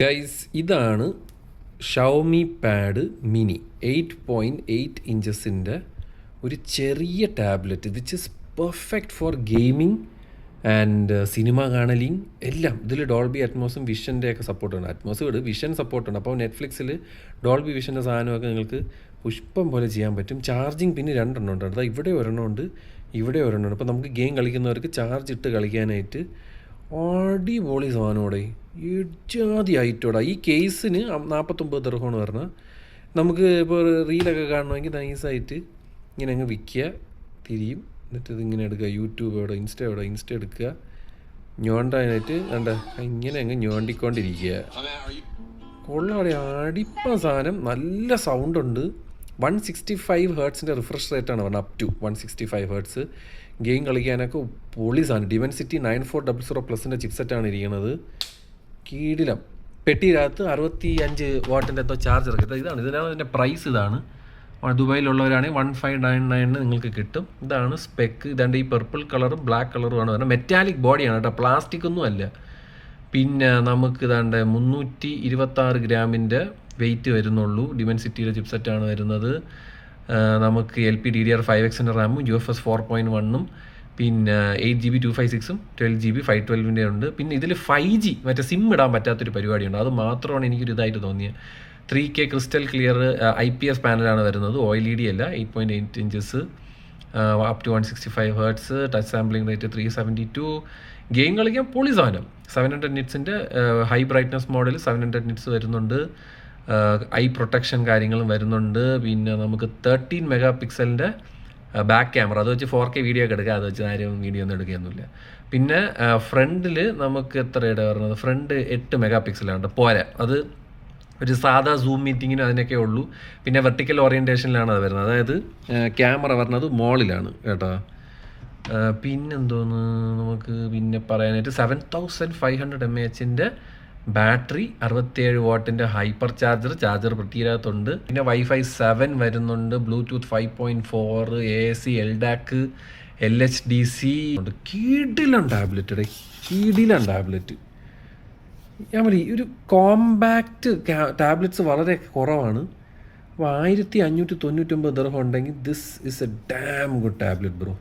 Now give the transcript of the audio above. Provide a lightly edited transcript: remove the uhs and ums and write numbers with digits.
Guys, ഇതാണ് Xiaomi pad mini 8.8 ഇഞ്ചസിൻ്റെ ഒരു ചെറിയ tablet which is perfect for gaming and cinema കാണലിങ് എല്ലാം. ഇതിൽ ഡോൾബി അറ്റ്മോസും വിഷൻ്റെ ഒക്കെ സപ്പോർട്ടുണ്ട്. അറ്റ്മോസ് വിട്, വിഷൻ സപ്പോർട്ടുണ്ട്. അപ്പോൾ നെറ്റ്ഫ്ലിക്സിൽ ഡോൾബി വിഷൻ്റെ സാധനമൊക്കെ നിങ്ങൾക്ക് പുഷ്പം പോലെ ചെയ്യാൻ പറ്റും. ചാർജിങ് പിന്നെ 2 ഉണ്ട്. അതാ ഇവിടെ ഒരെണ്ണമുണ്ട്, ഇവിടെ ഒരെണ്ണമുണ്ട്. അപ്പോൾ നമുക്ക് ഗെയിം കളിക്കുന്നവർക്ക് ചാർജ് ഇട്ട് കളിക്കാനായിട്ട് അടിപൊളി സാധനമോടെ, ഇജാതി ആയിട്ടോടാ. ഈ കേസിന് 49 ദിർഹമാണ് പറഞ്ഞാൽ നമുക്ക് ഇപ്പോൾ റീലൊക്കെ കാണണമെങ്കിൽ നൈസായിട്ട് ഇങ്ങനെ അങ്ങ് വിൽക്കുക, തിരിയും, എന്നിട്ട് ഇതിങ്ങനെ എടുക്കുക. യൂട്യൂബ് എവിടെ, ഇൻസ്റ്റ എടുക്കുക, ഞോണ്ടാനായിട്ട് കണ്ട ഇങ്ങനെ അങ്ങ് ഞോണ്ടിക്കൊണ്ടിരിക്കുക. കൊള്ളാടെ അടിപ്പ സാധനം, നല്ല സൗണ്ടുണ്ട്. 165 ഹേർട്സിൻ്റെ റിഫ്രഷ് റേറ്റാണ് പറഞ്ഞത്, അപ് ടു 165 ഹേർട്സ്. ഗെയിം കളിക്കാനൊക്കെ പൊളി സാധനം. ഡിമെൻസിറ്റി 9400+ ചിപ്സെറ്റാണ് ഇരിക്കുന്നത്. കീടിലം പെട്ടിയിനകത്ത് 65 വാട്ടിൻ്റെ എന്തോ ചാർജർ കിട്ടും. ഇതിനാണ് ഇതിൻ്റെ പ്രൈസ്. ഇതാണ് ദുബായിലുള്ളവരാണെങ്കിൽ 1599 നിങ്ങൾക്ക് കിട്ടും. ഇതാണ് സ്പെക്ക്. ഇതാണ്ട് ഈ പർപ്പിൾ കളറും ബ്ലാക്ക് കളറുമാണ് പറഞ്ഞാൽ. മെറ്റാലിക് ബോഡിയാണ് കേട്ടോ, പ്ലാസ്റ്റിക് ഒന്നും അല്ല. പിന്നെ നമുക്ക് ഇതാണ്ട് 326 ഗ്രാമിൻ്റെ വെയിറ്റ് വരുന്നുള്ളൂ. ഡിമെൻസിറ്റിയുടെ ചിപ്സെറ്റാണ് വരുന്നത്. നമുക്ക് LPDDR5Xൻ്റെ റാമും UFS 4.1 പിന്നെ 8GB 256ഉം 12GB 512ൻ്റെ ഉണ്ട്. പിന്നെ ഇതിൽ 5G മറ്റേ സിം ഇടാൻ പറ്റാത്തൊരു പരിപാടിയുണ്ട്. അത് മാത്രമാണ് എനിക്കൊരു ഇതായിട്ട് തോന്നിയത്. 3K ക്രിസ്റ്റൽ ക്ലിയർ IPS പാനലാണ് വരുന്നത്, OLED അല്ല. 8.8 inches, up to 165 hertz, touch sampling rate 372. Game കളിക്കാൻ പൊളി സാധനം. 700 നിറ്റ്സിൻ്റെ ഹൈ ബ്രൈറ്റ്നസ് മോഡൽ 700 നിറ്റ്സ് വരുന്നുണ്ട്. ഐ പ്രൊട്ടക്ഷൻ കാര്യങ്ങളും വരുന്നുണ്ട്. പിന്നെ നമുക്ക് 13 മെഗാ പിക്സലിൻ്റെ ബാക്ക് ക്യാമറ, അത് വെച്ച് 4K വീഡിയോ ഒക്കെ എടുക്കുക. അത് വെച്ച് ആരും വീഡിയോ ഒന്നും എടുക്കുകയൊന്നുമില്ല. പിന്നെ ഫ്രണ്ടിൽ നമുക്ക് എത്രയുടെ വരുന്നത്, ഫ്രണ്ട് 8 മെഗാ പിക്സലാണ് പോരാ. അത് ഒരു സാധാ സൂം മീറ്റിങ്ങിന് അതിനൊക്കെ ഉള്ളൂ. പിന്നെ വെർട്ടിക്കൽ ഓറിയൻറ്റേഷനിലാണ് അത് വരുന്നത്. അതായത് ക്യാമറ വരുന്നത് മോളിലാണ് കേട്ടോ. പിന്നെന്തോന്ന് നമുക്ക് പിന്നെ പറയാനായിട്ട് 7500 mAh ബാറ്ററി, 67 വാട്ടിൻ്റെ ഹൈപ്പർ ചാർജർ പെട്ടിയിനകത്തുണ്ട്. പിന്നെ Wi-Fi 7 വരുന്നുണ്ട്, ബ്ലൂടൂത്ത് 5.4, AC, LDAC, LHDC ഉണ്ട്. കീടിലാണ് ടാബ്ലറ്റ്. ഞാൻ പറയും, ഒരു കോമ്പാക്റ്റ് ടാബ്ലറ്റ്സ് വളരെ കുറവാണ്. അപ്പോൾ 1599 ദിർഹം ഉണ്ടെങ്കിൽ this is A dam good tablet bro.